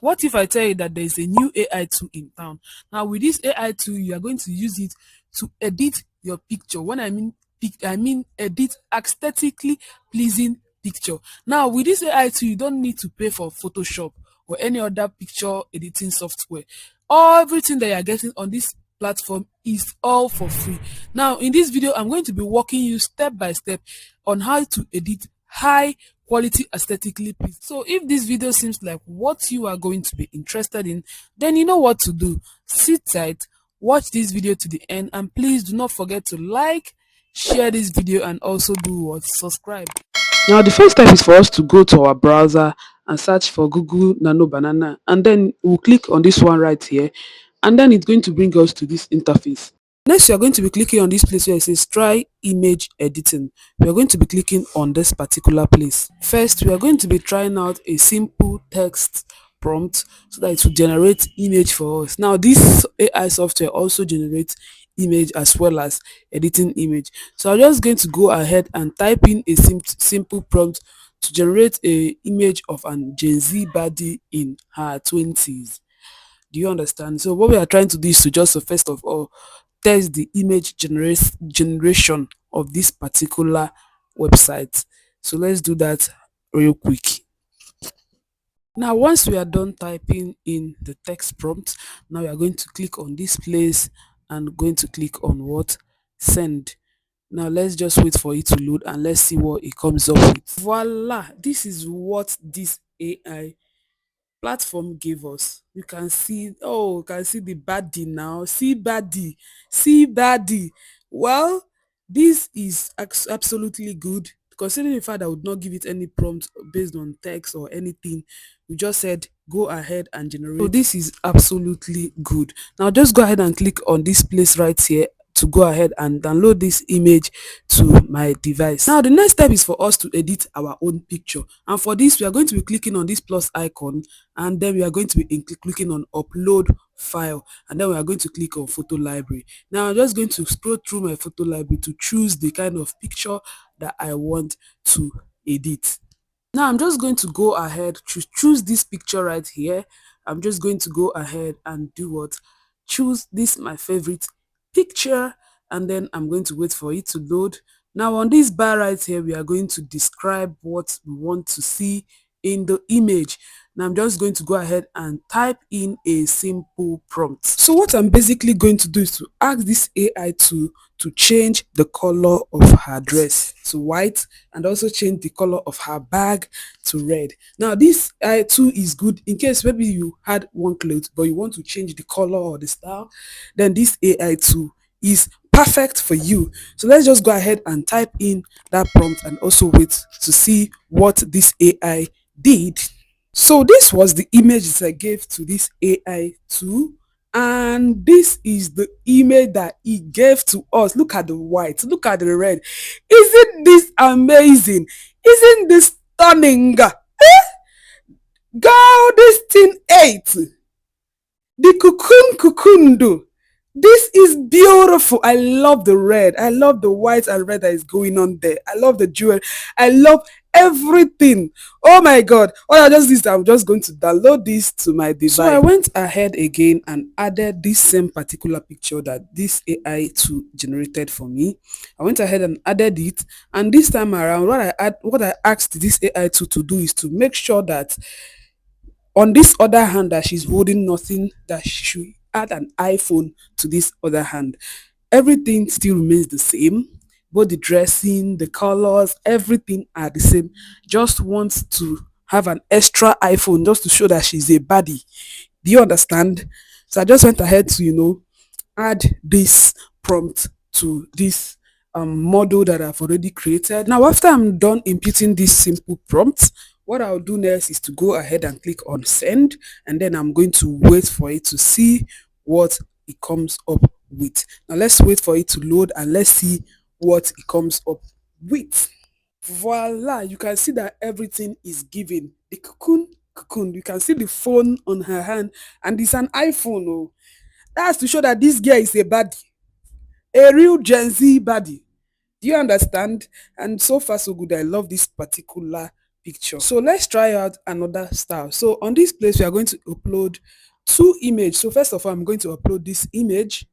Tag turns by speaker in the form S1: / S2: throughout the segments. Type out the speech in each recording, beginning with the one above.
S1: What if I tell you that there's a new AI tool in town? Now, with this AI tool, you are going to use it to edit your picture. When I mean I mean edit aesthetically pleasing picture. Now, with this AI tool, you don't need to pay for Photoshop or any other picture editing software. Everything that you are getting on this platform is all for free. Now, in this video, I'm going to be walking you step by step on how to edit high quality aesthetically pleasing. So if this video seems like what you are going to be interested in, then you know what to do. Sit tight, watch this video to the end, and please do not forget to like, share this video, and also do what? Subscribe. Now, the first step is for us to go to our browser and search for Google Nano Banana, and then we'll click on this one right here, and then it's going to bring us to this interface. Next, you are going to be clicking on this place where it says try image editing. We are going to be clicking on this particular place. First, we are going to be trying out a simple text prompt so that it will generate image for us. Now, this AI software also generates image as well as editing image. So I'm just going to go ahead and type in a simple prompt to generate a image of an Gen Z body in her 20s. Do you understand? So what we are trying to do is to just first of all test the image generation of this particular website. So let's do that real quick. Now, once we are done typing in the text prompt, now we are going to click on this place and going to click on what? Send. Now let's just wait for it to load and let's see what it comes up with. Voila! This is what this AI platform gave us. You can see, oh, you can see the baddie now. See baddie, see baddie. Well, this is absolutely good, considering the fact that I would not give it any prompt based on text or anything. We just said go ahead and generate. So this is absolutely good. Now just go ahead and click on this place right here to go ahead and download this image to my device. Now the next step is for us to edit our own picture, and for this we are going to be clicking on this plus icon, and then we are going to be clicking on upload file, and then we are going to click on photo library. Now I'm just going to scroll through my photo library to choose the kind of picture that I want to edit. Now I'm just going to go ahead to choose this picture right here. I'm just going to go ahead and do what? Choose this my favorite picture, and then I'm going to wait for it to load. Now on this bar right here, we are going to describe what we want to see in the image. Now I'm just going to go ahead and type in a simple prompt. So what I'm basically going to do is to ask this AI to change the color of her dress to white, and also change the color of her bag to red. Now this AI tool is good in case maybe you had one cloth but you want to change the color or the style, then this AI tool is perfect for you. So let's just go ahead and type in that prompt and also wait to see what this AI did. So this was the image that I gave to this AI tool, and this is the image that it gave to us. Look at the white, look at the red. Isn't this amazing? Isn't this stunning? Girl, this thing ate. The cocoon. This is beautiful. I love the red. I love the white and red that is going on there. I love the jewel. I love everything. Oh my god. All I just did, I'm just going to download this to my device. So I went ahead again and added this same particular picture that this AI tool generated for me. I went ahead and added it, and this time around what I asked this AI tool to do is to make sure that on this other hand that she's holding nothing, that she should add an iPhone to this other hand. Everything still remains the same. Both the dressing, the colors, everything are the same. Just wants to have an extra iPhone just to show that she's a baddie. Do you understand? So I just went ahead to, add this prompt to this model that I've already created. Now, after I'm done inputting this simple prompt, what I'll do next is to go ahead and click on send, and then I'm going to wait for it to see what it comes up with. Now let's wait for it to load and let's see what it comes up with. Voila, you can see that everything is given. The cocoon, you can see the phone on her hand, and it's an iPhone. Oh, that's to show that this girl is a baddie, a real Gen Z baddie. Do you understand? And so far so good. I love this particular picture. So let's try out another style. So on this place, we are going to upload two images. So first of all, I'm going to upload this image.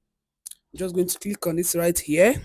S1: I'm just going to click on this right here.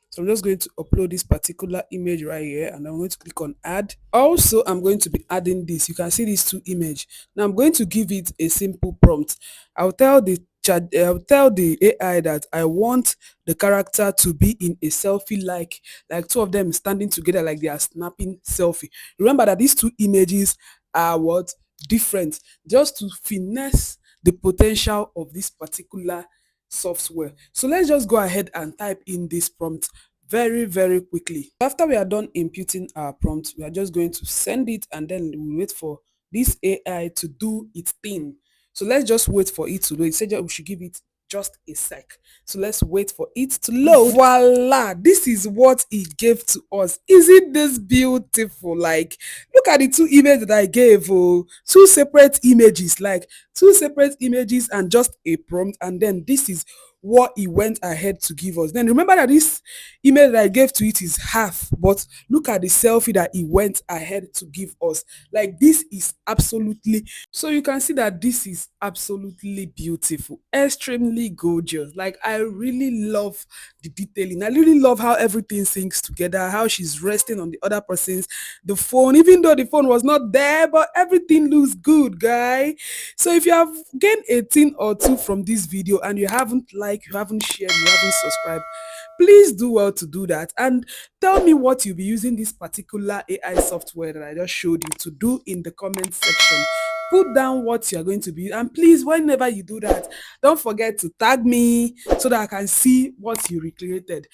S1: So I'm just going to upload this particular image right here, and I'm going to click on add. Also, I'm going to be adding this. You can see these two images. Now I'm going to give it a simple prompt. I'll tell the AI that I want the character to be in a selfie like two of them standing together like they are snapping selfie. Remember that these two images are what different, just to finesse the potential of this particular software. So let's just go ahead and type in this prompt very quickly. After we are done imputing our prompt, we are just going to send it, and then we wait for this AI to do its thing. So let's just wait for it to do. It said we should give it just a sec. So let's wait for it to load. Voila! This is what it gave to us. Isn't this beautiful? Like, look at the two images that I gave. Oh, two separate images, like two separate images and just a prompt. And then this is what it went ahead to give us. Then remember that this image that I gave to it is half, but look at the selfie that it went ahead to give us. Like, this is absolutely, so you can see that this is absolutely beautiful, extremely gorgeous. Like, I really love the detailing. I really love how everything syncs together, how she's resting on the other person's the phone, even though the phone was not there, but everything looks good, guy. So if you have gained a thing or two from this video and you haven't liked, you haven't shared, you haven't subscribed, please do well to do that, and tell me what you'll be using this particular AI software that I just showed you to do in the comment section. Put down what you're going to be, and please, whenever you do that, don't forget to tag me so that I can see what you recreated.